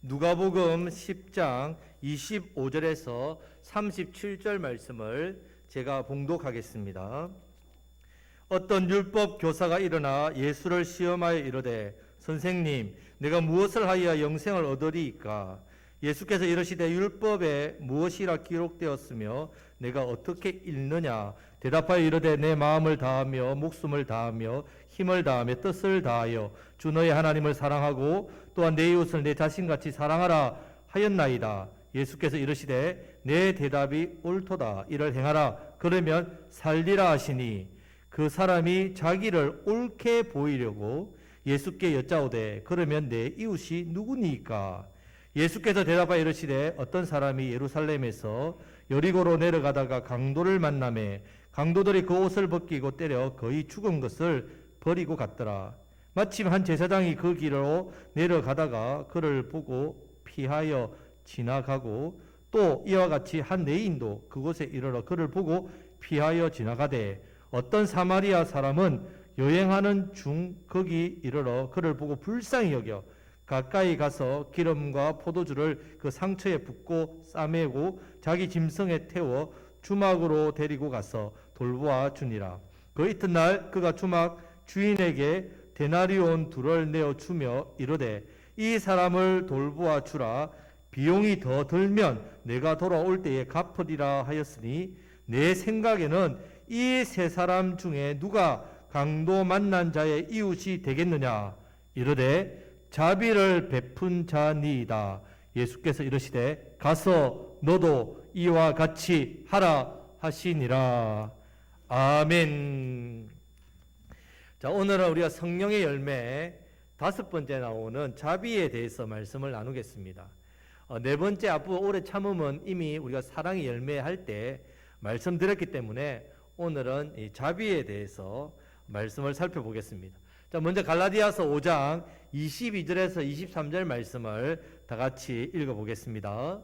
누가복음 10장 25절에서 37절 말씀을 제가 봉독하겠습니다. 어떤 율법 교사가 일어나 예수를 시험하여 이르되 선생님, 내가 무엇을 하여야 영생을 얻으리이까? 예수께서 이르시되 율법에 무엇이라 기록되었으며 내가 어떻게 읽느냐? 대답하여 이르되 내 마음을 다하며 목숨을 다하며 힘을 다하며 뜻을 다하여 주 너의 하나님을 사랑하고 또한 내 이웃을 내 자신같이 사랑하라 하였나이다. 예수께서 이르시되 내 대답이 옳도다. 이를 행하라. 그러면 살리라 하시니 그 사람이 자기를 옳게 보이려고 예수께 여짜오되 그러면 내 이웃이 누구니까? 예수께서 대답하여 이르시되 어떤 사람이 예루살렘에서 여리고로 내려가다가 강도를 만나매 강도들이 그 옷을 벗기고 때려 거의 죽은 것을 버리고 갔더라. 마침 한 제사장이 그 길로 내려가다가 그를 보고 피하여 지나가고 또 이와 같이 한 레인도 그곳에 이르러 그를 보고 피하여 지나가되 어떤 사마리아 사람은 여행하는 중 거기 이르러 그를 보고 불쌍히 여겨 가까이 가서 기름과 포도주를 그 상처에 붓고 싸매고 자기 짐승에 태워 주막으로 데리고 가서 돌보아 주니라. 그 이튿날 그가 주막 주인에게 데나리온 둘을 내어 주며 이르되 이 사람을 돌보아 주라. 비용이 더 들면 내가 돌아올 때에 갚으리라 하였으니 내 생각에는 이 세 사람 중에 누가 강도 만난 자의 이웃이 되겠느냐? 이르되 자비를 베푼 자니이다. 예수께서 이르시되 가서 너도 이와 같이 하라 하시니라. 아멘. 자, 오늘은 우리가 성령의 열매 5번째 나오는 자비에 대해서 말씀을 나누겠습니다. 네 번째 앞으로 오래 참음은 이미 우리가 사랑의 열매 할 때 말씀드렸기 때문에 오늘은 이 자비에 대해서 말씀을 살펴보겠습니다. 자, 먼저 갈라디아서 5장 22절에서 23절 말씀을 다 같이 읽어보겠습니다.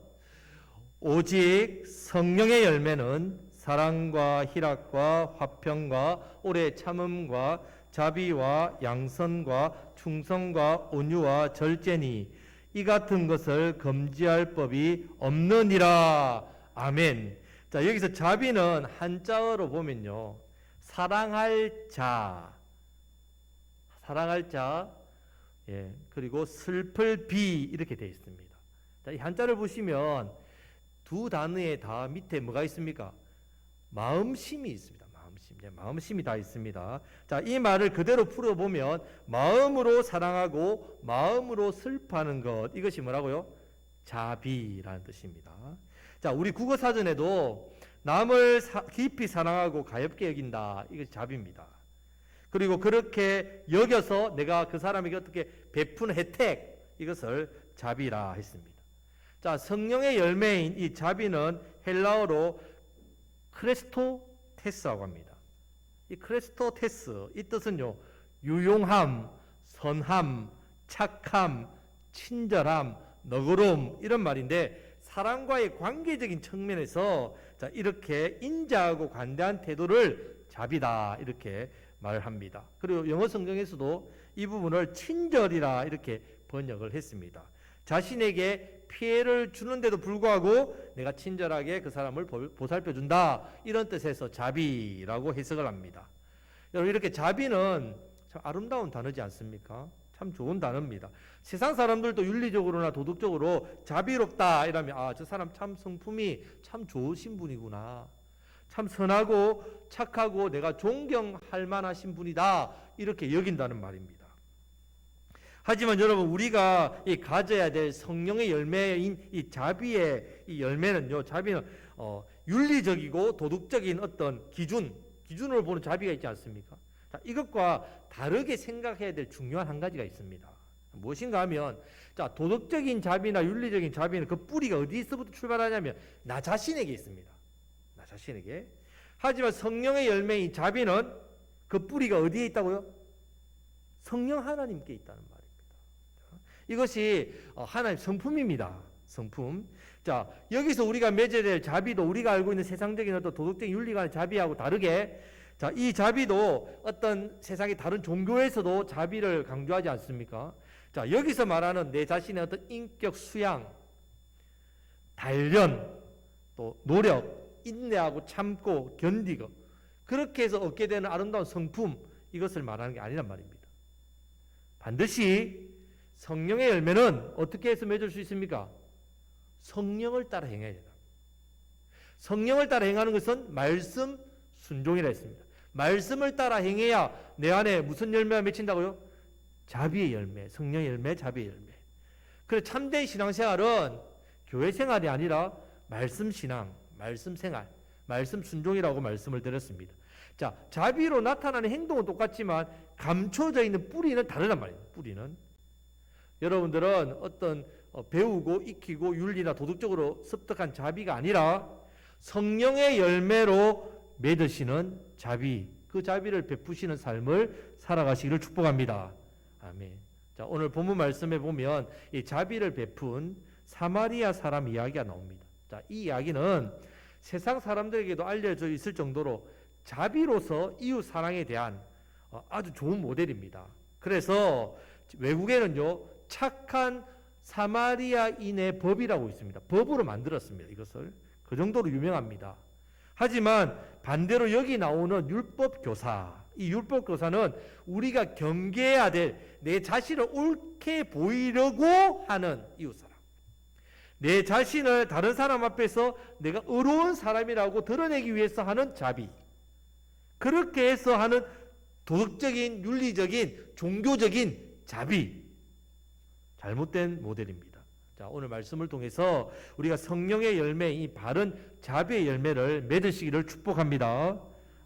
오직 성령의 열매는 사랑과 희락과 화평과 오래 참음과 자비와 양선과 충성과 온유와 절제니 이 같은 것을 금지할 법이 없느니라. 아멘. 자, 여기서 자비는 한자어로 보면요, 사랑할 자, 예, 그리고 슬플 비 이렇게 되어 있습니다. 자, 이 한자를 보시면 두 단어에 다 밑에 뭐가 있습니까? 마음심이 있습니다. 마음심이 다 있습니다. 자, 이 말을 그대로 풀어보면 마음으로 사랑하고 마음으로 슬퍼하는 것, 이것이 뭐라고요? 자비라는 뜻입니다. 자, 우리 국어사전에도 남을 깊이 사랑하고 가엾게 여긴다, 이것이 자비입니다. 그리고 그렇게 여겨서 내가 그 사람에게 어떻게 베푸는 혜택, 이것을 자비라 했습니다. 자, 성령의 열매인 이 자비는 헬라어로 크레스토테스라고 합니다. 이 크레스토테스, 이 뜻은요, 유용함, 선함, 착함, 친절함, 너그러움, 이런 말인데 사람과의 관계적인 측면에서 자, 이렇게 인자하고 관대한 태도를 자비다, 이렇게 말을 합니다. 그리고 영어 성경에서도 이 부분을 친절이라 이렇게 번역을 했습니다. 자신에게 피해를 주는데도 불구하고 내가 친절하게 그 사람을 보살펴준다, 이런 뜻에서 자비라고 해석을 합니다. 여러분, 이렇게 자비는 참 아름다운 단어지 않습니까? 참 좋은 단어입니다. 세상 사람들도 윤리적으로나 도덕적으로 자비롭다 이러면 아, 저 사람 참 성품이 참 좋으신 분이구나, 참 선하고 착하고 내가 존경할 만하신 분이다, 이렇게 여긴다는 말입니다. 하지만 여러분, 우리가 이 가져야 될 성령의 열매인 이 자비의 이 열매는요, 자비는 윤리적이고 도덕적인 어떤 기준으로 보는 자비가 있지 않습니까? 자, 이것과 다르게 생각해야 될 중요한 한 가지가 있습니다. 무엇인가 하면, 자, 도덕적인 자비나 윤리적인 자비는 그 뿌리가 어디서부터 출발하냐면 나 자신에게 있습니다. 나 자신에게. 하지만 성령의 열매인 자비는 그 뿌리가 어디에 있다고요? 성령 하나님께 있다는 말입니다. 이것이 하나님 성품입니다. 성품. 자, 여기서 우리가 맺어야 될 자비도 우리가 알고 있는 세상적인 어떤 도덕적인 윤리관의 자비하고 다르게, 자, 이 자비도 어떤 세상의 다른 종교에서도 자비를 강조하지 않습니까? 자, 여기서 말하는 내 자신의 어떤 인격 수양, 단련, 또 노력, 인내하고 참고 견디고 그렇게 해서 얻게 되는 아름다운 성품, 이것을 말하는 게 아니란 말입니다. 반드시 성령의 열매는 어떻게 해서 맺을 수 있습니까? 성령을 따라 행해야 된다. 성령을 따라 행하는 것은 말씀 순종이라 했습니다. 말씀을 따라 행해야 내 안에 무슨 열매가 맺힌다고요? 자비의 열매, 성령의 열매, 자비의 열매. 그래서 참된 신앙생활은 교회 생활이 아니라 말씀 신앙, 말씀 생활, 말씀 순종이라고 말씀을 드렸습니다. 자, 자비로 나타나는 행동은 똑같지만 감춰져 있는 뿌리는 다르단 말이에요. 뿌리는. 여러분들은 어떤 배우고 익히고 윤리나 도덕적으로 습득한 자비가 아니라 성령의 열매로 맺으시는 자비, 그 자비를 베푸시는 삶을 살아가시기를 축복합니다. 아멘. 자, 오늘 본문 말씀에 보면 이 자비를 베푼 사마리아 사람 이야기가 나옵니다. 자, 이 이야기는 세상 사람들에게도 알려져 있을 정도로 자비로서 이웃 사랑에 대한 아주 좋은 모델입니다. 그래서 외국에는요, 착한 사마리아인의 법이라고 있습니다. 법으로 만들었습니다. 이것을. 그 정도로 유명합니다. 하지만 반대로 여기 나오는 율법교사, 이 율법교사는 우리가 경계해야 될 내 자신을 옳게 보이려고 하는 이웃사람, 내 자신을 다른 사람 앞에서 내가 의로운 사람이라고 드러내기 위해서 하는 자비, 그렇게 해서 하는 도덕적인, 윤리적인, 종교적인 자비, 잘못된 모델입니다. 자, 오늘 말씀을 통해서 우리가 성령의 열매, 이 바른 자비의 열매를 맺으시기를 축복합니다.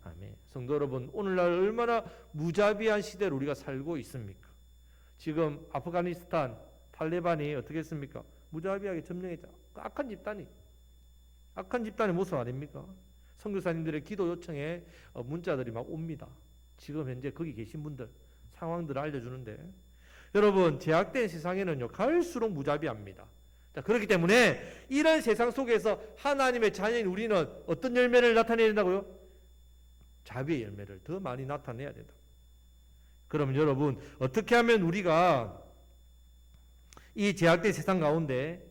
아멘. 성도 여러분, 오늘날 얼마나 무자비한 시대를 우리가 살고 있습니까? 지금 아프가니스탄 탈레반이 어떻게 했습니까? 무자비하게 점령했죠. 악한 집단의 모습 아닙니까? 선교사님들의 기도 요청에 문자들이 막 옵니다. 지금 현재 거기 계신 분들 상황들을 알려주는데, 여러분, 제약된 세상에는요, 갈수록 무자비합니다. 자, 그렇기 때문에 이런 세상 속에서 하나님의 자녀인 우리는 어떤 열매를 나타내야 된다고요? 자비의 열매를 더 많이 나타내야 된다. 그럼 여러분, 어떻게 하면 우리가 이 제약된 세상 가운데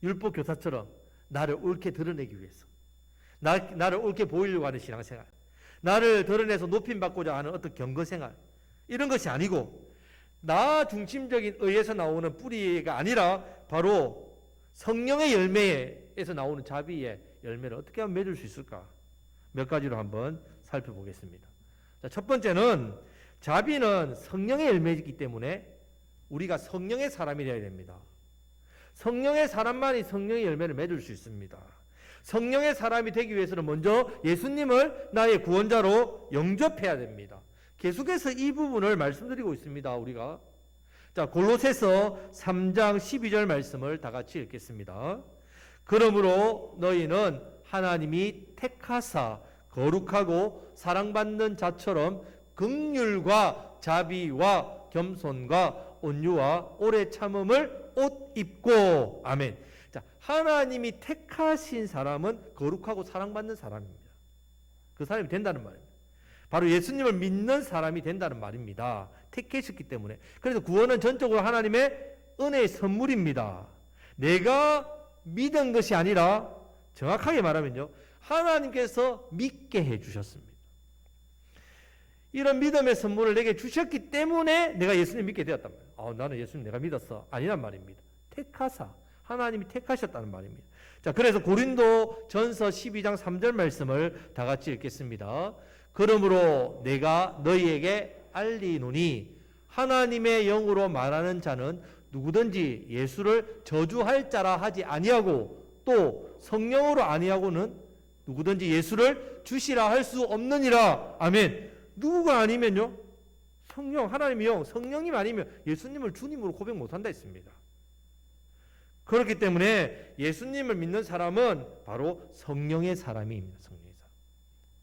율법 교사처럼 나를 옳게 드러내기 위해서, 나를 옳게 보이려고 하는 신앙생활, 나를 드러내서 높임받고자 하는 어떤 경건생활, 이런 것이 아니고 나 중심적인 의에서 나오는 뿌리가 아니라 바로 성령의 열매에서 나오는 자비의 열매를 어떻게 하면 맺을 수 있을까? 몇 가지로 한번 살펴보겠습니다. 자, 첫 번째는 자비는 성령의 열매이기 때문에 우리가 성령의 사람이 되어야 됩니다. 성령의 사람만이 성령의 열매를 맺을 수 있습니다. 성령의 사람이 되기 위해서는 먼저 예수님을 나의 구원자로 영접해야 됩니다. 계속해서 이 부분을 말씀드리고 있습니다. 우리가. 자, 골로새서 3장 12절 말씀을 다 같이 읽겠습니다. 그러므로 너희는 하나님이 택하사 거룩하고 사랑받는 자처럼 긍휼과 자비와 겸손과 온유와 오래 참음을 옷 입고. 아멘. 자, 하나님이 택하신 사람은 거룩하고 사랑받는 사람입니다. 그 사람이 된다는 말입니다. 바로 예수님을 믿는 사람이 된다는 말입니다. 택하셨기 때문에. 그래서 구원은 전적으로 하나님의 은혜의 선물입니다. 내가 믿은 것이 아니라 정확하게 말하면요, 하나님께서 믿게 해주셨습니다. 이런 믿음의 선물을 내게 주셨기 때문에 내가 예수님 믿게 되었단 말이에요. 나는 예수님 내가 믿었어. 아니란 말입니다. 택하사, 하나님이 택하셨다는 말입니다. 자, 그래서 고린도 전서 12장 3절 말씀을 다 같이 읽겠습니다. 그러므로 내가 너희에게 알리노니 하나님의 영으로 말하는 자는 누구든지 예수를 저주할 자라 하지 아니하고 또 성령으로 아니하고는 누구든지 예수를 주시라 할 수 없느니라. 아멘. 누구가 아니면요? 성령, 하나님의 영, 성령님 아니면 예수님을 주님으로 고백 못한다 했습니다. 그렇기 때문에 예수님을 믿는 사람은 바로 성령의 사람입니다. 성령의 사람.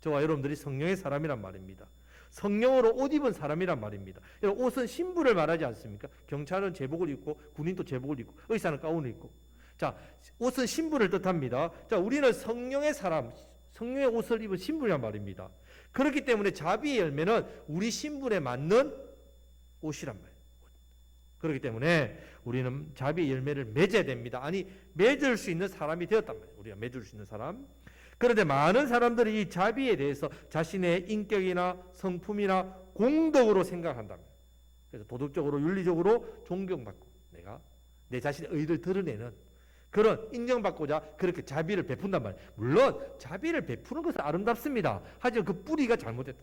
저와 여러분들이 성령의 사람이란 말입니다. 성령으로 옷 입은 사람이란 말입니다. 옷은 신부를 말하지 않습니까? 경찰은 제복을 입고 군인도 제복을 입고 의사는 가운을 입고. 자, 옷은 신부를 뜻합니다. 자, 우리는 성령의 사람, 성령의 옷을 입은 신부란 말입니다. 그렇기 때문에 자비의 열매는 우리 신분에 맞는 옷이란 말이에요. 그렇기 때문에 우리는 자비의 열매를 맺어야 됩니다. 아니, 맺을 수 있는 사람이 되었단 말이에요. 우리가 맺을 수 있는 사람. 그런데 많은 사람들이 이 자비에 대해서 자신의 인격이나 성품이나 공덕으로 생각한다. 그래서 도덕적으로, 윤리적으로 존경받고 내가 내 자신의 의를 드러내는 그런 인정받고자 그렇게 자비를 베푼단 말이에요. 물론 자비를 베푸는 것은 아름답습니다. 하지만 그 뿌리가 잘못됐다.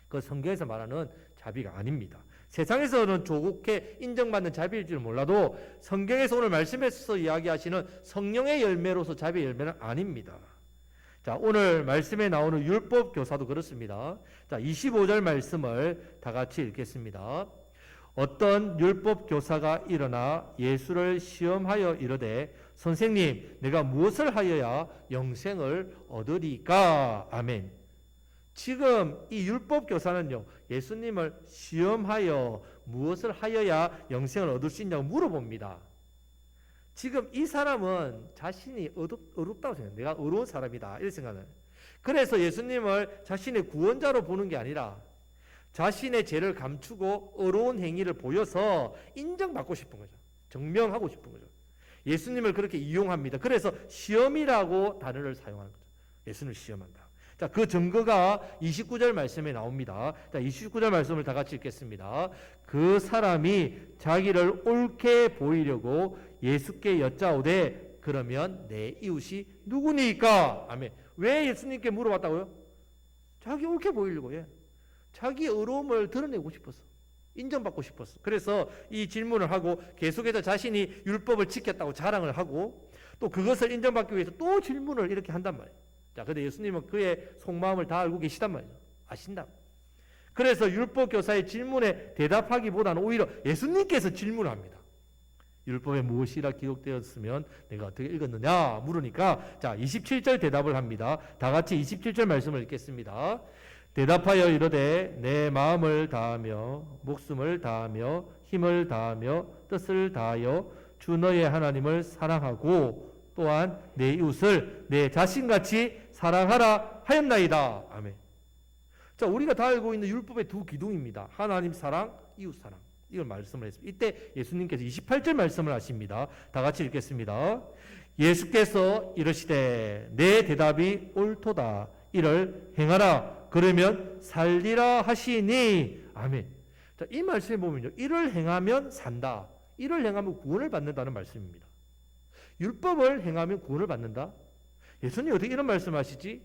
그 성경에서 말하는 자비가 아닙니다. 세상에서는 좋게 인정받는 자비일 줄 몰라도 성경에서 오늘 말씀에서 이야기하시는 성령의 열매로서 자비의 열매는 아닙니다. 자, 오늘 말씀에 나오는 율법 교사도 그렇습니다. 자, 25절 말씀을 다 같이 읽겠습니다. 어떤 율법 교사가 일어나 예수를 시험하여 이르되 선생님, 내가 무엇을 하여야 영생을 얻으리까? 아멘. 지금 이 율법 교사는요, 예수님을 시험하여 무엇을 하여야 영생을 얻을 수 있냐고 물어봅니다. 지금 이 사람은 자신이 어렵다고 생각해요. 내가 어려운 사람이다, 이런 생각을. 그래서 예수님을 자신의 구원자로 보는 게 아니라 자신의 죄를 감추고 어려운 행위를 보여서 인정받고 싶은 거죠. 증명하고 싶은 거죠. 예수님을 그렇게 이용합니다. 그래서 시험이라고 단어를 사용하는 거죠. 예수님을 시험한다. 자, 그 증거가 29절 말씀에 나옵니다. 자, 29절 말씀을 다 같이 읽겠습니다. 그 사람이 자기를 옳게 보이려고 예수께 여짜오되 그러면 내 이웃이 누구니까? 아멘. 왜 예수님께 물어봤다고요? 자기 옳게 보이려고. 자기 어려움을 드러내고 싶었어. 인정받고 싶었어. 그래서 이 질문을 하고 계속해서 자신이 율법을 지켰다고 자랑을 하고 또 그것을 인정받기 위해서 또 질문을 이렇게 한단 말이에요. 자, 근데 예수님은 그의 속마음을 다 알고 계시단 말이죠. 아신다. 그래서 율법 교사의 질문에 대답하기보다는 오히려 예수님께서 질문을 합니다. 율법에 무엇이라 기록되었으면 내가 어떻게 읽었느냐 물으니까 자, 27절 대답을 합니다. 다 같이 27절 말씀을 읽겠습니다. 대답하여 이르되 내 마음을 다하며 목숨을 다하며 힘을 다하며 뜻을 다하여 주 너의 하나님을 사랑하고 또한 내 이웃을 내 자신같이 사랑하라 하였나이다. 아멘. 자, 우리가 다 알고 있는 율법의 두 기둥입니다. 하나님 사랑, 이웃 사랑. 이걸 말씀을 했습니다. 이때 예수님께서 28절 말씀을 하십니다. 다 같이 읽겠습니다. 예수께서 이르시되 내 대답이 옳도다. 이를 행하라. 그러면 살리라 하시니. 아멘. 자, 이 말씀에 보면요. 이를 행하면 산다. 이를 행하면 구원을 받는다는 말씀입니다. 율법을 행하면 구원을 받는다? 예수님이 어떻게 이런 말씀하시지?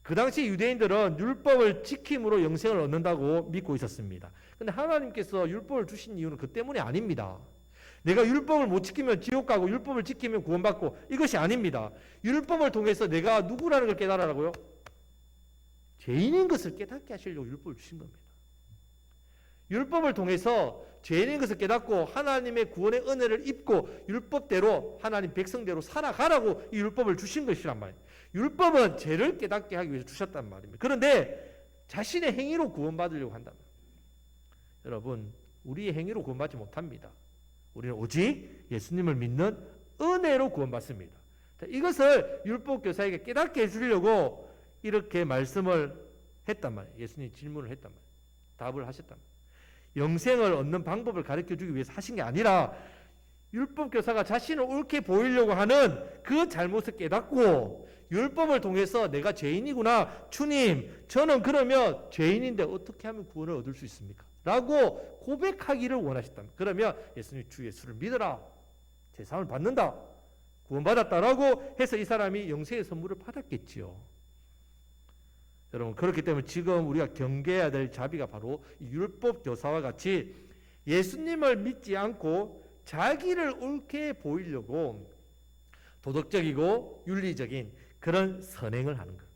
그 당시 유대인들은 율법을 지킴으로 영생을 얻는다고 믿고 있었습니다. 근데 하나님께서 율법을 주신 이유는 그 때문이 아닙니다. 내가 율법을 못 지키면 지옥 가고 율법을 지키면 구원받고 이것이 아닙니다. 율법을 통해서 내가 누구라는 걸 깨달으라고요? 죄인인 것을 깨닫게 하시려고 율법을 주신 겁니다. 율법을 통해서 죄인인 것을 깨닫고 하나님의 구원의 은혜를 입고 율법대로 하나님 백성대로 살아가라고 이 율법을 주신 것이란 말이에요. 율법은 죄를 깨닫게 하기 위해서 주셨단 말입니다. 그런데 자신의 행위로 구원받으려고 한다. 여러분, 우리의 행위로 구원받지 못합니다. 우리는 오직 예수님을 믿는 은혜로 구원받습니다. 이것을 율법 교사에게 깨닫게 해주려고 이렇게 말씀을 했단 말이에요. 예수님이 질문을 했단 말이에요. 답을 하셨단 말이에요. 영생을 얻는 방법을 가르쳐주기 위해서 하신 게 아니라 율법 교사가 자신을 옳게 보이려고 하는 그 잘못을 깨닫고 율법을 통해서 내가 죄인이구나. 주님, 저는 그러면 죄인인데 어떻게 하면 구원을 얻을 수 있습니까? 라고 고백하기를 원하셨답니다. 그러면 예수님 주 예수를 믿어라. 제사함을 받는다. 구원받았다라고 해서 이 사람이 영생의 선물을 받았겠지요. 여러분, 그렇기 때문에 지금 우리가 경계해야 될 자비가 바로 율법 교사와 같이 예수님을 믿지 않고 자기를 옳게 보이려고 도덕적이고 윤리적인 그런 선행을 하는 것.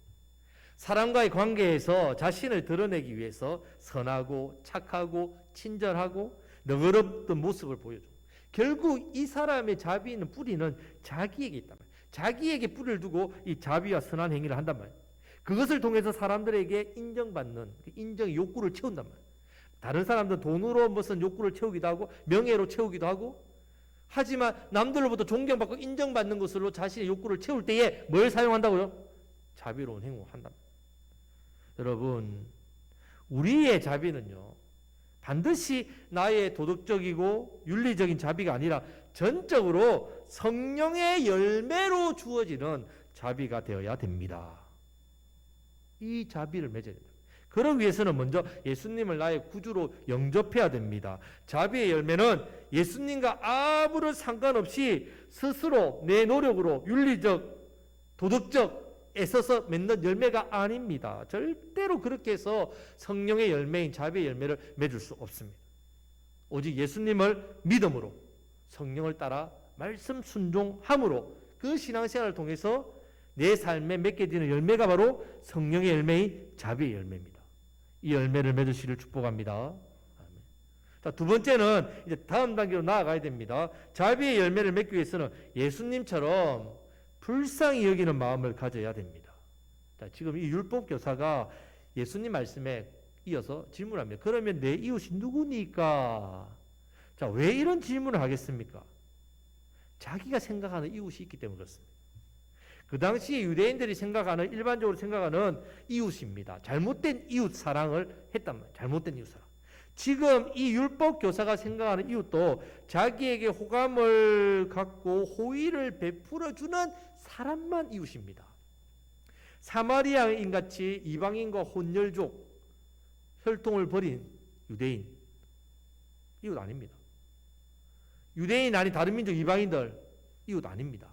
사람과의 관계에서 자신을 드러내기 위해서 선하고 착하고 친절하고 너그럽던 모습을 보여줘. 결국 이 사람의 자비는 뿌리는 자기에게 있단 말이에요. 자기에게 뿌리를 두고 이 자비와 선한 행위를 한단 말이에요. 그것을 통해서 사람들에게 인정받는 인정의 욕구를 채운단 말이에요. 다른 사람들은 돈으로 무슨 욕구를 채우기도 하고 명예로 채우기도 하고 하지만 남들로부터 존경받고 인정받는 것으로 자신의 욕구를 채울 때에 뭘 사용한다고요? 자비로운 행동을 한다. 여러분, 우리의 자비는요, 반드시 나의 도덕적이고 윤리적인 자비가 아니라 전적으로 성령의 열매로 주어지는 자비가 되어야 됩니다. 이 자비를 맺어야 됩니다. 그러기 위해서는 먼저 예수님을 나의 구주로 영접해야 됩니다. 자비의 열매는 예수님과 아무런 상관없이 스스로 내 노력으로 윤리적, 도덕적 애써서 맺는 열매가 아닙니다. 절대로 그렇게 해서 성령의 열매인 자비의 열매를 맺을 수 없습니다. 오직 예수님을 믿음으로 성령을 따라 말씀 순종함으로 그 신앙생활을 통해서 내 삶에 맺게 되는 열매가 바로 성령의 열매인 자비의 열매입니다. 이 열매를 맺으시기를 축복합니다. 아멘. 자, 두 번째는 이제 다음 단계로 나아가야 됩니다. 자비의 열매를 맺기 위해서는 예수님처럼 불쌍히 여기는 마음을 가져야 됩니다. 자, 지금 이 율법 교사가 예수님 말씀에 이어서 질문합니다. 그러면 내 이웃이 누구니까? 자, 왜 이런 질문을 하겠습니까? 자기가 생각하는 이웃이 있기 때문에 그렇습니다. 그 당시에 유대인들이 생각하는, 일반적으로 생각하는 이웃입니다. 잘못된 이웃 사랑을 했단 말이에요. 잘못된 이웃 사랑. 지금 이 율법 교사가 생각하는 이웃도 자기에게 호감을 갖고 호의를 베풀어 주는 사람만 이웃입니다. 사마리아인 같이 이방인과 혼혈족 혈통을 벌인 유대인 이웃 아닙니다. 유대인 아닌 다른 민족 이방인들 이웃 아닙니다.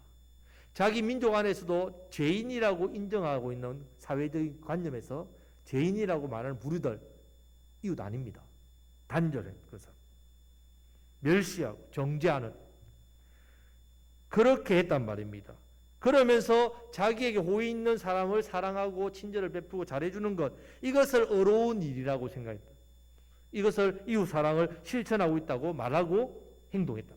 자기 민족 안에서도 죄인이라고 인정하고 있는 사회적인 관념에서 죄인이라고 말하는 부류들 이웃 아닙니다. 단절해 그래서 멸시하고 정죄하는 그렇게 했단 말입니다. 그러면서 자기에게 호의 있는 사람을 사랑하고 친절을 베풀고 잘해주는 것, 이것을 어려운 일이라고 생각했다. 이것을 이웃 사랑을 실천하고 있다고 말하고 행동했다.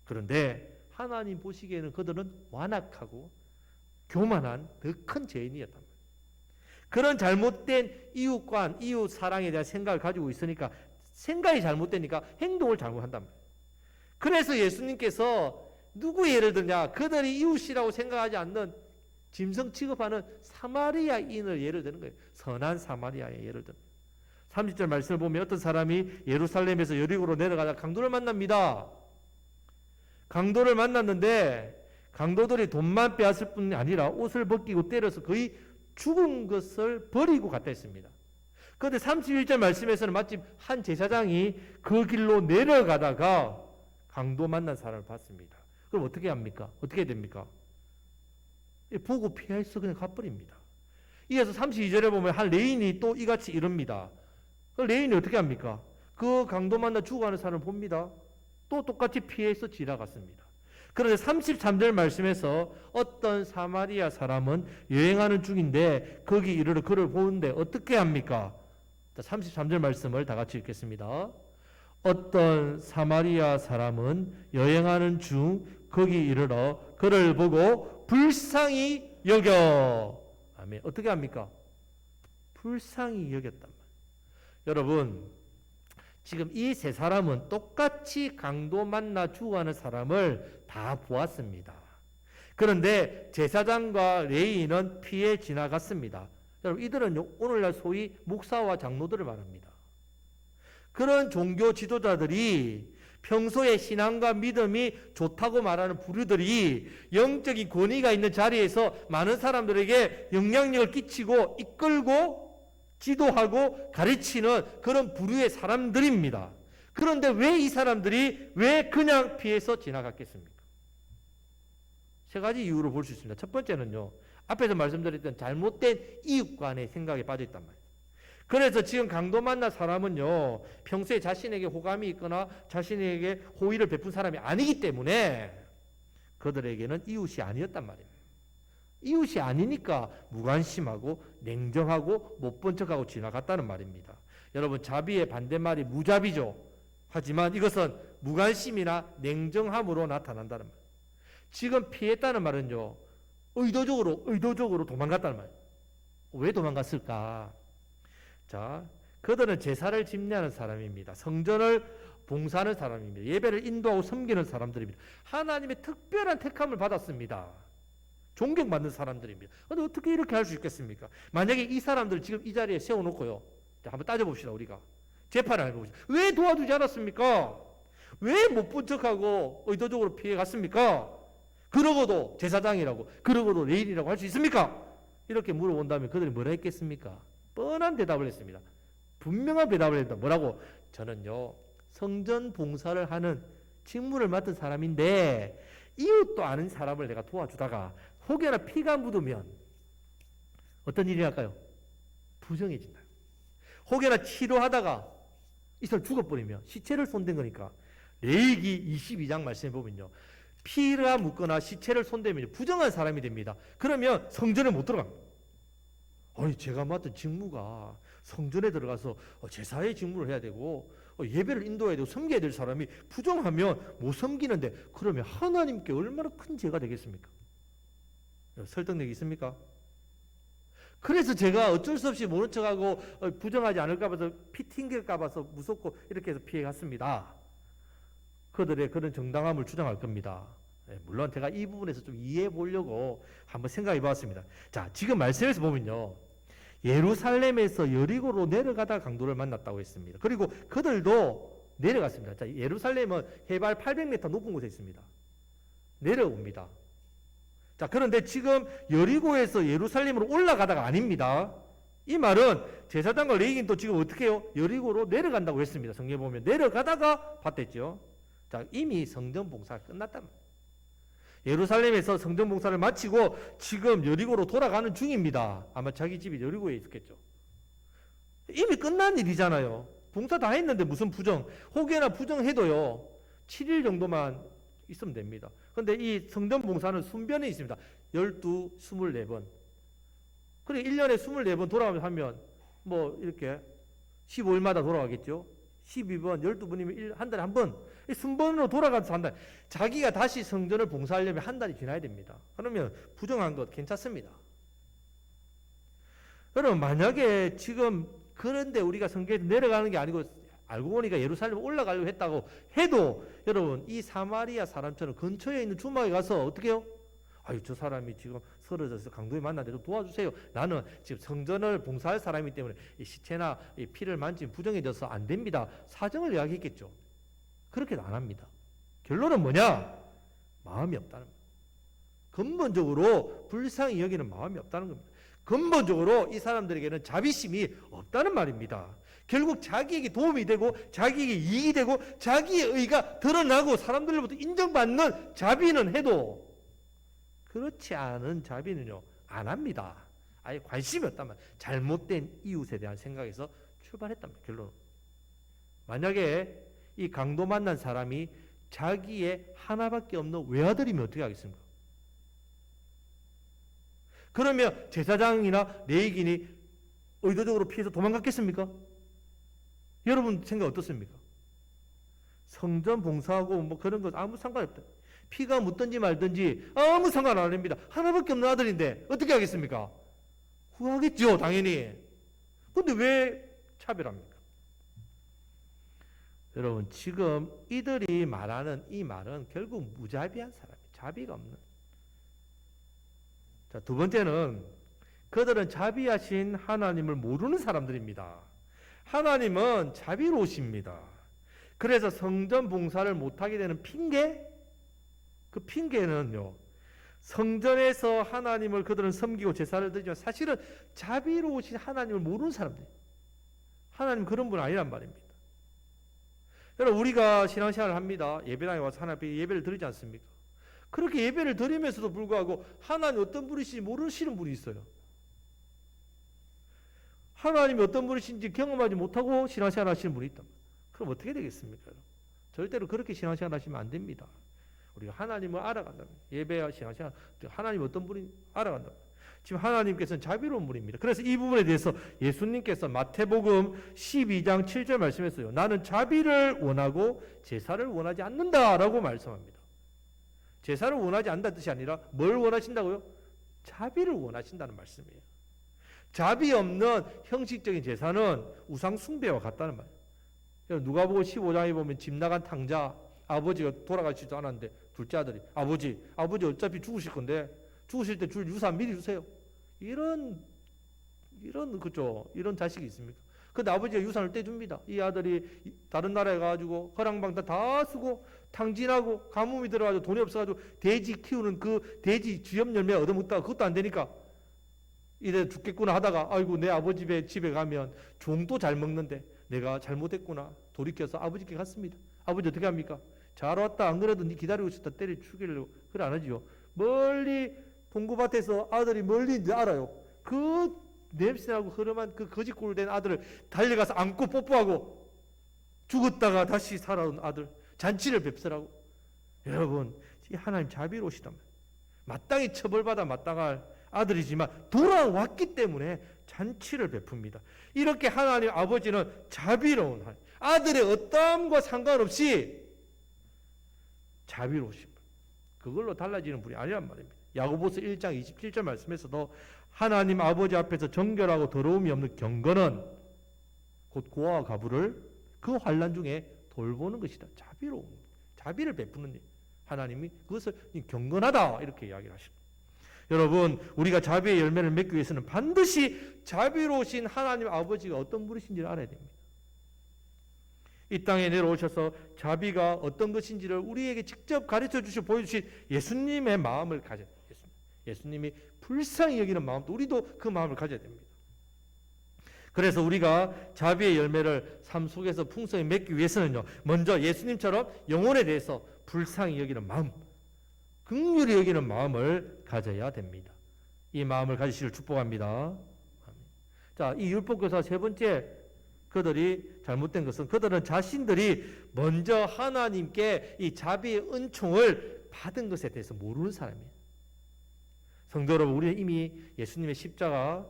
그런데 하나님 보시기에는 그들은 완악하고 교만한 더 큰 죄인이었단 말이에요. 그런 잘못된 이웃관, 이웃 사랑에 대한 생각을 가지고 있으니까 생각이 잘못되니까 행동을 잘못한단 말이에요. 그래서 예수님께서 누구 예를 드냐? 그들이 이웃이라고 생각하지 않는 짐승 취급하는 사마리아인을 예를 드는 거예요. 선한 사마리아의 예를 드는 거예요. 30절 말씀을 보면 어떤 사람이 예루살렘에서 여리고로 내려가다 강도를 만납니다. 강도를 만났는데 강도들이 돈만 빼앗을 뿐이 아니라 옷을 벗기고 때려서 거의 죽은 것을 버리고 갔다 했습니다. 그런데 31절 말씀에서는 마침 한 제사장이 그 길로 내려가다가 강도 만난 사람을 봤습니다. 그럼 어떻게 합니까? 어떻게 됩니까? 보고 피해서 그냥 가버립니다. 이어서 32절에 보면 한 레인이 또 이같이 이릅니다. 그 레인이 어떻게 합니까? 그 강도 만나 죽어가는 사람을 봅니다. 또 똑같이 피해서 지나갔습니다. 그런데 33절 말씀에서 어떤 사마리아 사람은 여행하는 중인데 거기 이르러 그를 보는데 어떻게 합니까? 33절 말씀을 다 같이 읽겠습니다. 어떤 사마리아 사람은 여행하는 중 거기 이르러 그를 보고 불쌍히 여겨. 아멘. 어떻게 합니까? 불쌍히 여겼단 말이에요. 여러분, 지금 이 세 사람은 똑같이 강도 만나 죽어가는 사람을 다 보았습니다. 그런데 제사장과 레위인은 피해 지나갔습니다. 여러분, 이들은 오늘날 소위 목사와 장로들을 말합니다. 그런 종교 지도자들이 평소에 신앙과 믿음이 좋다고 말하는 부류들이 영적인 권위가 있는 자리에서 많은 사람들에게 영향력을 끼치고 이끌고 지도하고 가르치는 그런 부류의 사람들입니다. 그런데 왜 이 사람들이 왜 그냥 피해서 지나갔겠습니까? 세 가지 이유로 볼 수 있습니다. 첫 번째는요, 앞에서 말씀드렸던 잘못된 이웃간의 생각에 빠져있단 말이에요. 그래서 지금 강도 만난 사람은요, 평소에 자신에게 호감이 있거나 자신에게 호의를 베푼 사람이 아니기 때문에 그들에게는 이웃이 아니었단 말이에요. 이웃이 아니니까 무관심하고 냉정하고 못 본 척하고 지나갔다는 말입니다. 여러분, 자비의 반대말이 무자비죠. 하지만 이것은 무관심이나 냉정함으로 나타난다는 말이에요. 지금 피했다는 말은요, 의도적으로 도망갔다는 말이에요. 왜 도망갔을까? 자, 그들은 제사를 집례하는 사람입니다. 성전을 봉사하는 사람입니다. 예배를 인도하고 섬기는 사람들입니다. 하나님의 특별한 택함을 받았습니다. 존경받는 사람들입니다. 그런데 어떻게 이렇게 할 수 있겠습니까? 만약에 이 사람들 지금 이 자리에 세워놓고요, 자, 한번 따져봅시다. 우리가 재판을 하는 거죠. 왜 도와주지 않았습니까? 왜 못 본 척하고 의도적으로 피해 갔습니까? 그러고도 제사장이라고, 그러고도 레인이라고 할 수 있습니까? 이렇게 물어본다면 그들이 뭐라 했겠습니까? 뻔한 대답을 했습니다. 분명한 대답을 했다. 뭐라고? 저는요, 성전 봉사를 하는 직무를 맡은 사람인데 이웃도 아는 사람을 내가 도와주다가 혹여나 피가 묻으면 어떤 일이 할까요? 부정해진다. 혹여나 치료하다가 이 사람 죽어버리면 시체를 손댄 거니까 레위기 22장 말씀해 보면요, 피가 묻거나 시체를 손대면 부정한 사람이 됩니다. 그러면 성전에 못 들어갑니다. 아니, 제가 맡은 직무가 성전에 들어가서 제사의 직무를 해야 되고 예배를 인도해야 되고 섬겨야 될 사람이 부정하면 못 섬기는데 그러면 하나님께 얼마나 큰 죄가 되겠습니까? 설득력이 있습니까? 그래서 제가 어쩔 수 없이 모른 척하고 부정하지 않을까 봐서 피 튕길까 봐서 무섭고 이렇게 해서 피해 갔습니다. 그들의 그런 정당함을 주장할 겁니다. 물론 제가 이 부분에서 좀 이해해 보려고 한번 생각해 봤습니다. 자, 지금 말씀에서 보면요, 예루살렘에서 여리고로 내려가다 강도를 만났다고 했습니다. 그리고 그들도 내려갔습니다. 자, 예루살렘은 해발 800m 높은 곳에 있습니다. 내려옵니다. 자, 그런데 지금 여리고에서 예루살렘으로 올라가다가 아닙니다. 이 말은 제사장과 레위인도 지금 어떻게 해요? 여리고로 내려간다고 했습니다. 성경에 보면 내려가다가 봤댔죠. 자, 이미 성전 봉사가 끝났단 말이에요. 예루살렘에서 성전 봉사를 마치고 지금 여리고로 돌아가는 중입니다. 아마 자기 집이 여리고에 있었겠죠. 이미 끝난 일이잖아요. 봉사 다 했는데 무슨 부정, 혹여나 부정해도요 7일 정도만 있으면 됩니다. 그런데 이 성전 봉사는 순변에 있습니다. 12, 24번. 그래 1년에 24번 돌아가면서 하면 뭐 이렇게 15일마다 돌아가겠죠. 12번, 12번이면 한 달에 한 번. 순번으로 돌아가서 한다. 자기가 다시 성전을 봉사하려면 한 달이 지나야 됩니다. 그러면 부정한 것 괜찮습니다. 여러분, 만약에 지금 그런데 우리가 성경에 내려가는 게 아니고 알고 보니까 예루살렘 올라가려고 했다고 해도 여러분, 이 사마리아 사람처럼 근처에 있는 주막에 가서 어떻게 해요? 아유, 저 사람이 지금 쓰러져서 강도에 만나는데 좀 도와주세요. 나는 지금 성전을 봉사할 사람이기 때문에 이 시체나 이 피를 만지면 부정해져서 안 됩니다. 사정을 이야기했겠죠. 그렇게도 안 합니다. 결론은 뭐냐? 마음이 없다는 겁니다. 근본적으로 불쌍히 여기는 마음이 없다는 겁니다. 근본적으로 이 사람들에게는 자비심이 없다는 말입니다. 결국 자기에게 도움이 되고 자기에게 이익이 되고 자기의 의가 드러나고 사람들로부터 인정받는 자비는 해도 그렇지 않은 자비는요 안 합니다. 아예 관심이 없단 말이에요. 잘못된 이웃에 대한 생각에서 출발했단 말이에요. 결론은. 만약에 이 강도 만난 사람이 자기의 하나밖에 없는 외아들이면 어떻게 하겠습니까? 그러면 제사장이나 레위인이 의도적으로 피해서 도망갔겠습니까? 여러분 생각 어떻습니까? 성전 봉사하고 뭐 그런 것 아무 상관없다. 피가 묻든지 말든지 아무 상관 안 합니다. 하나밖에 없는 아들인데 어떻게 하겠습니까? 후하겠죠, 당연히. 근데 왜 차별합니까? 여러분, 지금 이들이 말하는 이 말은 결국 무자비한 사람이에요. 자비가 없는. 자, 두 번째는 그들은 자비하신 하나님을 모르는 사람들입니다. 하나님은 자비로우십니다. 그래서 성전 봉사를 못하게 되는 핑계? 그 핑계는요, 성전에서 하나님을 그들은 섬기고 제사를 드리지만 사실은 자비로우신 하나님을 모르는 사람들이에요. 하나님 그런 분 아니란 말입니다. 여러분, 우리가 신앙생활을 합니다. 예배당에 와서 하나님 앞에 예배를 드리지 않습니까? 그렇게 예배를 드리면서도 불구하고 하나님 어떤 분이신지 모르시는 분이 있어요. 하나님이 어떤 분이신지 경험하지 못하고 신앙생활 하시는 분이 있다. 그럼 어떻게 되겠습니까? 절대로 그렇게 신앙생활 하시면 안 됩니다. 우리가 하나님을 알아간다면, 예배와 신앙생활, 하나님 어떤 분이 알아간다면, 지금 하나님께서는 자비로운 분입니다. 그래서 이 부분에 대해서 예수님께서 마태복음 12장 7절 말씀했어요. 나는 자비를 원하고 제사를 원하지 않는다라고 말씀합니다. 제사를 원하지 않는다는 뜻이 아니라 뭘 원하신다고요? 자비를 원하신다는 말씀이에요. 자비 없는 형식적인 제사는 우상 숭배와 같다는 말이에요. 누가복음 15장에 보면 집 나간 탕자, 아버지가 돌아가시지도 않았는데 둘째 아들이 아버지 어차피 죽으실 건데 죽으실 때 줄 유산 미리 주세요. 이런 자식이 있습니까? 근데 아버지가 유산을 떼줍니다. 이 아들이 다른 나라에 가가지고 허랑방탕 다 쓰고 탕진하고 가뭄이 들어가지고 돈이 없어가지고 돼지 키우는 그 돼지 쥐염 열매 얻어먹다가 그것도 안 되니까 이래 죽겠구나 하다가 아이고 내 아버지 집에 가면 종도 잘 먹는데 내가 잘못했구나 돌이켜서 아버지께 갔습니다. 아버지 어떻게 합니까? 잘 왔다. 안 그래도 네 기다리고 있었다. 때려 죽이려고. 그래 안 하지요. 멀리 동구밭에서 아들이 멀리 있는지 알아요. 그 냄새나고 흐름한 그 거짓골 된 아들을 달려가서 안고 뽀뽀하고 죽었다가 다시 살아온 아들 잔치를 뵙으라고. 여러분 이 하나님 자비로우시단 말이에요. 마땅히 처벌받아 마땅할 아들이지만 돌아왔기 때문에 잔치를 베풉니다. 이렇게 하나님 아버지는 자비로운 하나님, 아들의 어떠함과 상관없이 자비로우신 분, 그걸로 달라지는 분이 아니란 말입니다. 야고보서 1장 27절 말씀에서도 하나님 아버지 앞에서 정결하고 더러움이 없는 경건은 곧 고아와 가부를 그 환난 중에 돌보는 것이다. 자비로운, 자비를 베푸는 일. 하나님이 그것을 경건하다 이렇게 이야기를 하십니다. 여러분 우리가 자비의 열매를 맺기 위해서는 반드시 자비로우신 하나님 아버지가 어떤 분이신지를 알아야 됩니다. 이 땅에 내려오셔서 자비가 어떤 것인지를 우리에게 직접 가르쳐 주시고 보여주신 예수님의 마음을 가져야 됩니다. 예수님이 불쌍히 여기는 마음도 우리도 그 마음을 가져야 됩니다. 그래서 우리가 자비의 열매를 삶 속에서 풍성히 맺기 위해서는요, 먼저 예수님처럼 영혼에 대해서 불쌍히 여기는 마음, 긍휼히 여기는 마음을 가져야 됩니다. 이 마음을 가지시길 축복합니다. 자, 이 율법교사 세 번째 그들이 잘못된 것은 그들은 자신들이 먼저 하나님께 이 자비의 은총을 받은 것에 대해서 모르는 사람이에요. 성도 여러분, 우리는 이미 예수님의 십자가,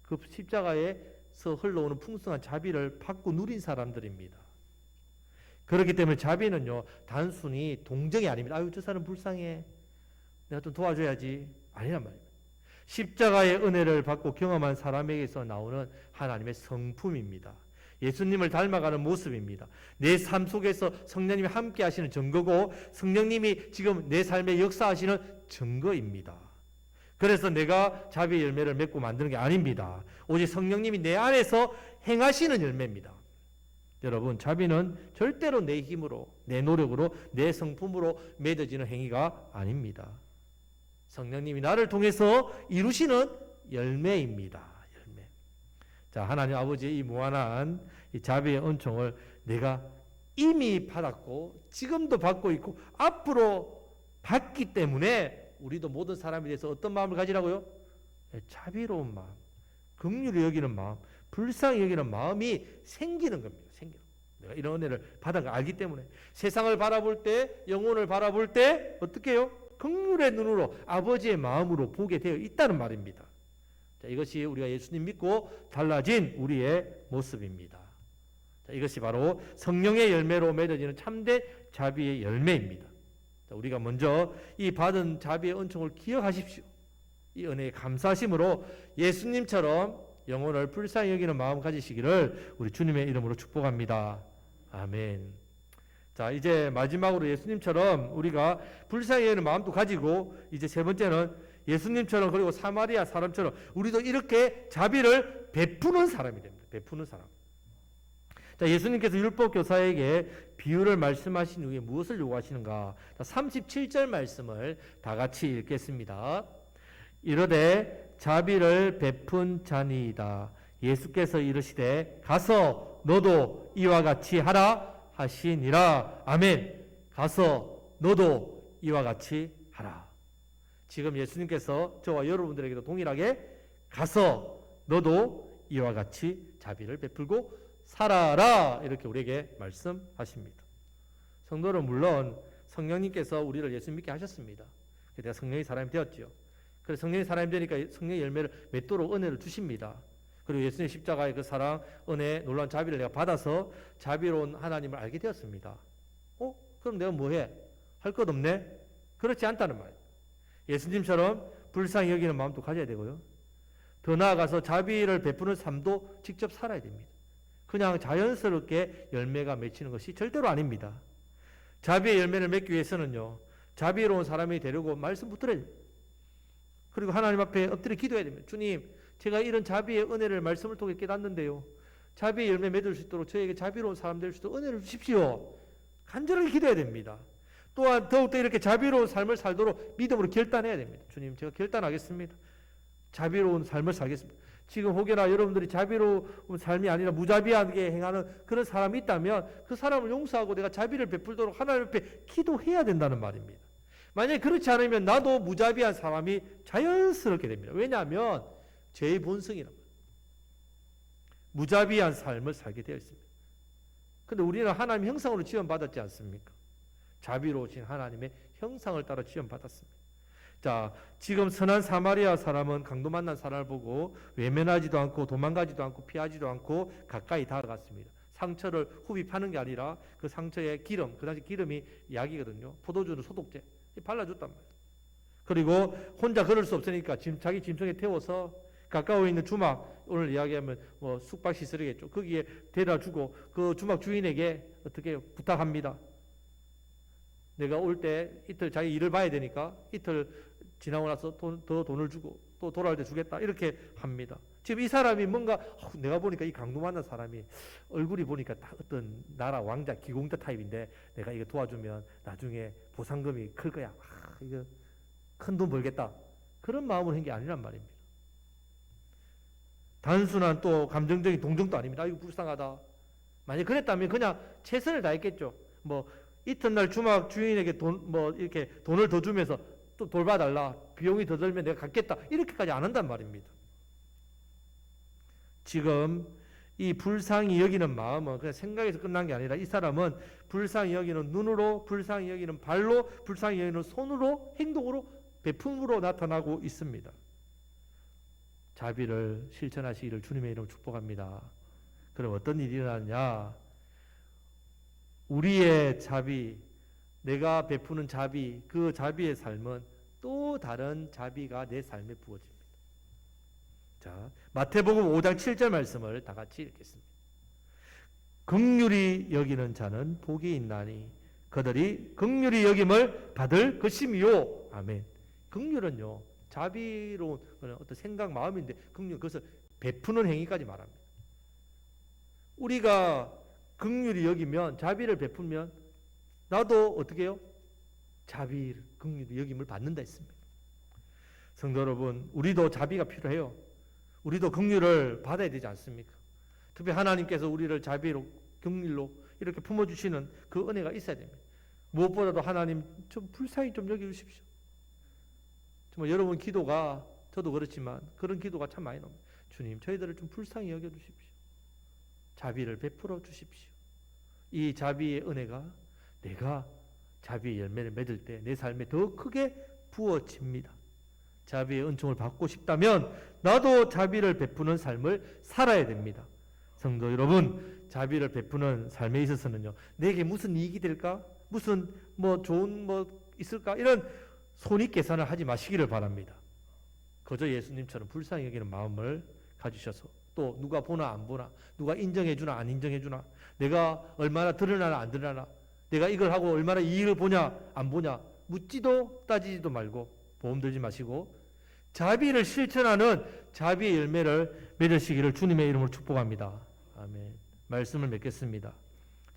그 십자가에서 흘러오는 풍성한 자비를 받고 누린 사람들입니다. 그렇기 때문에 자비는요, 단순히 동정이 아닙니다. 아유, 저 사람 불쌍해. 내가 좀 도와줘야지. 아니란 말입니다. 십자가의 은혜를 받고 경험한 사람에게서 나오는 하나님의 성품입니다. 예수님을 닮아가는 모습입니다. 내 삶 속에서 성령님이 함께 하시는 증거고 성령님이 지금 내 삶에 역사하시는 증거입니다. 그래서 내가 자비의 열매를 맺고 만드는 게 아닙니다. 오직 성령님이 내 안에서 행하시는 열매입니다. 여러분, 자비는 절대로 내 힘으로, 내 노력으로, 내 성품으로 맺어지는 행위가 아닙니다. 성령님이 나를 통해서 이루시는 열매입니다. 열매. 자, 하나님 아버지의 이 무한한 이 자비의 은총을 내가 이미 받았고 지금도 받고 있고 앞으로 받기 때문에 우리도 모든 사람에 대해서 어떤 마음을 가지라고요? 자비로운 마음, 긍휼히 여기는 마음, 불쌍히 여기는 마음이 생기는 겁니다. 생기는. 내가 이런 은혜를 받은 걸 알기 때문에 세상을 바라볼 때, 영혼을 바라볼 때 어떻게 해요? 긍휼의 눈으로 아버지의 마음으로 보게 되어 있다는 말입니다. 자, 이것이 우리가 예수님 믿고 달라진 우리의 모습입니다. 자, 이것이 바로 성령의 열매로 맺어지는 참된 자비의 열매입니다. 자, 우리가 먼저 이 받은 자비의 은총을 기억하십시오. 이 은혜에 감사심으로 예수님처럼 영혼을 불쌍히 여기는 마음 가지시기를 우리 주님의 이름으로 축복합니다. 아멘. 자, 이제 마지막으로 예수님처럼 우리가 불쌍히 여기는 마음도 가지고 이제 세 번째는 예수님처럼 그리고 사마리아 사람처럼 우리도 이렇게 자비를 베푸는 사람이 됩니다. 베푸는 사람. 자, 예수님께서 율법 교사에게 비유를 말씀하신 후에 무엇을 요구하시는가? 37절 말씀을 다 같이 읽겠습니다. 이르되 자비를 베푼 자니이다. 예수께서 이르시되 가서 너도 이와 같이 하라 하시니라. 아멘. 가서 너도 이와 같이 하라. 지금 예수님께서 저와 여러분들에게도 동일하게 가서 너도 이와 같이 자비를 베풀고 살아라 이렇게 우리에게 말씀하십니다. 성도는 물론 성령님께서 우리를 예수 믿게 하셨습니다. 그래서 성령의 사람이 되었지요. 그래서 성령의 사람이 되니까 성령의 열매를 맺도록 은혜를 주십니다. 그리고 예수님의 십자가의 그 사랑, 은혜, 놀라운 자비를 내가 받아서 자비로운 하나님을 알게 되었습니다. 그럼 내가 뭐해? 할 것 없네? 그렇지 않다는 말이에요. 예수님처럼 불쌍히 여기는 마음도 가져야 되고요. 더 나아가서 자비를 베푸는 삶도 직접 살아야 됩니다. 그냥 자연스럽게 열매가 맺히는 것이 절대로 아닙니다. 자비의 열매를 맺기 위해서는요, 자비로운 사람이 되려고 말씀 붙들어야 됩니다. 그리고 하나님 앞에 엎드려 기도해야 됩니다. 주님, 제가 이런 자비의 은혜를 말씀을 통해 깨닫는데요. 자비의 열매 맺을 수 있도록 저에게 자비로운 사람 될 수 있도록 은혜를 주십시오. 간절하게 기도해야 됩니다. 또한 더욱더 이렇게 자비로운 삶을 살도록 믿음으로 결단해야 됩니다. 주님, 제가 결단하겠습니다. 자비로운 삶을 살겠습니다. 지금 혹여나 여러분들이 자비로운 삶이 아니라 무자비하게 행하는 그런 사람이 있다면 그 사람을 용서하고 내가 자비를 베풀도록 하나님 앞에 기도해야 된다는 말입니다. 만약에 그렇지 않으면 나도 무자비한 사람이 자연스럽게 됩니다. 왜냐하면 죄의 본성이란 말이에요. 무자비한 삶을 살게 되어 있습니다. 그런데 우리는 하나님 형상으로 지원받았지 않습니까? 자비로우신 하나님의 형상을 따라 지원받았습니다. 자, 지금 선한 사마리아 사람은 강도 만난 사람을 보고 외면하지도 않고 도망가지도 않고 피하지도 않고 가까이 다가갔습니다. 상처를 후비파는 게 아니라 그 상처에 기름, 그 당시 기름이 약이거든요. 포도주는 소독제 발라줬단 말이에요. 그리고 혼자 걸을 수 없으니까 자기 짐승에 태워서 가까워 있는 주막, 오늘 이야기하면 뭐 숙박시설이겠죠. 거기에 데려다 주고 그 주막 주인에게 어떻게 부탁합니다. 내가 올 때 이틀 자기 일을 봐야 되니까 이틀 지나고 나서 더 돈을 주고 또 돌아올 때 주겠다 이렇게 합니다. 지금 이 사람이 뭔가 내가 보니까 이 강도 만난 사람이 얼굴이 보니까 어떤 나라 왕자 기공자 타입인데 내가 이거 도와주면 나중에 보상금이 클 거야. 이거 큰 돈 벌겠다. 그런 마음으로 한 게 아니란 말입니다. 단순한 또 감정적인 동정도 아닙니다. 이거 불쌍하다. 만약 그랬다면 그냥 최선을 다했겠죠. 뭐 이튿날 주막 주인에게 이렇게 돈을 더 주면서 또 돌봐달라. 비용이 더 들면 내가 갖겠다. 이렇게까지 안 한단 말입니다. 지금 이 불쌍히 여기는 마음은 그냥 생각에서 끝난 게 아니라 이 사람은 불쌍히 여기는 눈으로, 불쌍히 여기는 발로, 불쌍히 여기는 손으로, 행동으로, 베품으로 나타나고 있습니다. 자비를 실천하시기를 주님의 이름으로 축복합니다. 그럼 어떤 일이 일어나느냐? 우리의 자비, 내가 베푸는 자비, 그 자비의 삶은 또 다른 자비가 내 삶에 부어집니다. 자, 마태복음 5장 7절 말씀을 다 같이 읽겠습니다. 긍휼히 여기는 자는 복이 있나니 그들이 긍휼히 여김을 받을 것이미요. 아멘. 긍휼은요, 자비로운 어떤 생각, 마음인데 긍휼, 그것을 베푸는 행위까지 말합니다. 우리가 긍휼히 여기면, 자비를 베풀면 나도 어떻게 해요? 자비를, 긍휼히 여김을 받는다 했습니다. 성도 여러분, 우리도 자비가 필요해요. 우리도 긍휼을 받아야 되지 않습니까? 특히 하나님께서 우리를 자비로, 긍휼로 이렇게 품어주시는 그 은혜가 있어야 됩니다. 무엇보다도 하나님 좀 불쌍히 좀 여겨주십시오. 정말 여러분 기도가, 저도 그렇지만 그런 기도가 참 많이 나옵니다. 주님, 저희들을 좀 불쌍히 여겨주십시오. 자비를 베풀어 주십시오. 이 자비의 은혜가 내가 자비의 열매를 맺을 때 내 삶에 더 크게 부어집니다. 자비의 은총을 받고 싶다면 나도 자비를 베푸는 삶을 살아야 됩니다. 성도 여러분, 자비를 베푸는 삶에 있어서는요, 내게 무슨 이익이 될까? 무슨 좋은 있을까? 이런 손익 계산을 하지 마시기를 바랍니다. 그저 예수님처럼 불쌍히 여기는 마음을 가지셔서, 또 누가 보나 안 보나, 누가 인정해주나 안 인정해주나, 내가 얼마나 드러나나 안 드러나나, 내가 이걸 하고 얼마나 이익을 보냐 안 보냐 묻지도 따지지도 말고, 보험 들지 마시고 자비를 실천하는 자비의 열매를 맺으시기를 주님의 이름으로 축복합니다. 아멘. 말씀을 맺겠습니다.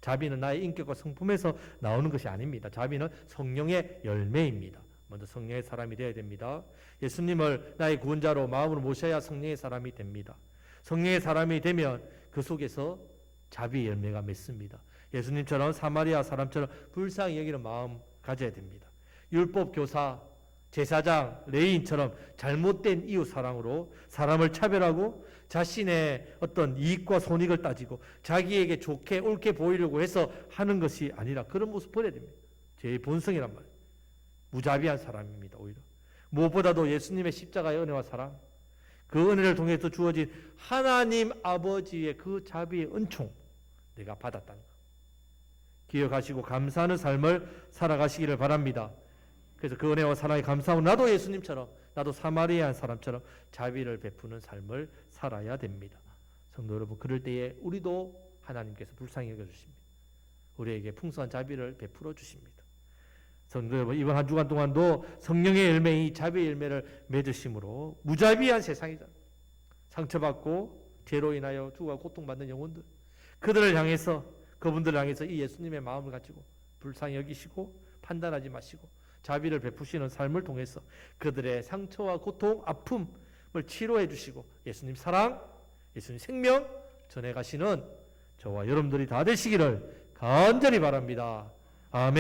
자비는 나의 인격과 성품에서 나오는 것이 아닙니다. 자비는 성령의 열매입니다. 먼저 성령의 사람이 되어야 됩니다. 예수님을 나의 구원자로 마음으로 모셔야 성령의 사람이 됩니다. 성령의 사람이 되면 그 속에서 자비의 열매가 맺습니다. 예수님처럼 사마리아 사람처럼 불쌍히 여기는 마음 가져야 됩니다. 율법 교사, 제사장, 레위인처럼 잘못된 이웃 사랑으로 사람을 차별하고 자신의 어떤 이익과 손익을 따지고 자기에게 좋게 옳게 보이려고 해서 하는 것이 아니라 그런 모습 버려야 됩니다. 제 본성이란 말이에요. 무자비한 사람입니다. 오히려 무엇보다도 예수님의 십자가의 은혜와 사랑, 그 은혜를 통해서 주어진 하나님 아버지의 그 자비의 은총 내가 받았다는 것 기억하시고 감사하는 삶을 살아가시기를 바랍니다. 그래서 그 은혜와 사랑에 감사하고 나도 예수님처럼, 나도 사마리아 사람처럼 자비를 베푸는 삶을 살아야 됩니다. 성도 여러분, 그럴 때에 우리도 하나님께서 불쌍히 여겨주십니다. 우리에게 풍성한 자비를 베풀어 주십니다. 성도 여러분, 이번 한 주간 동안도 성령의 열매, 이 자비의 열매를 맺으심으로 무자비한 세상이잖아요. 상처받고 죄로 인하여 죽어가 고통받는 영혼들, 그들을 향해서, 그분들을 향해서 이 예수님의 마음을 가지고 불쌍히 여기시고 판단하지 마시고 자비를 베푸시는 삶을 통해서 그들의 상처와 고통, 아픔을 치료해 주시고 예수님 사랑, 예수님 생명 전해 가시는 저와 여러분들이 다 되시기를 간절히 바랍니다. 아멘.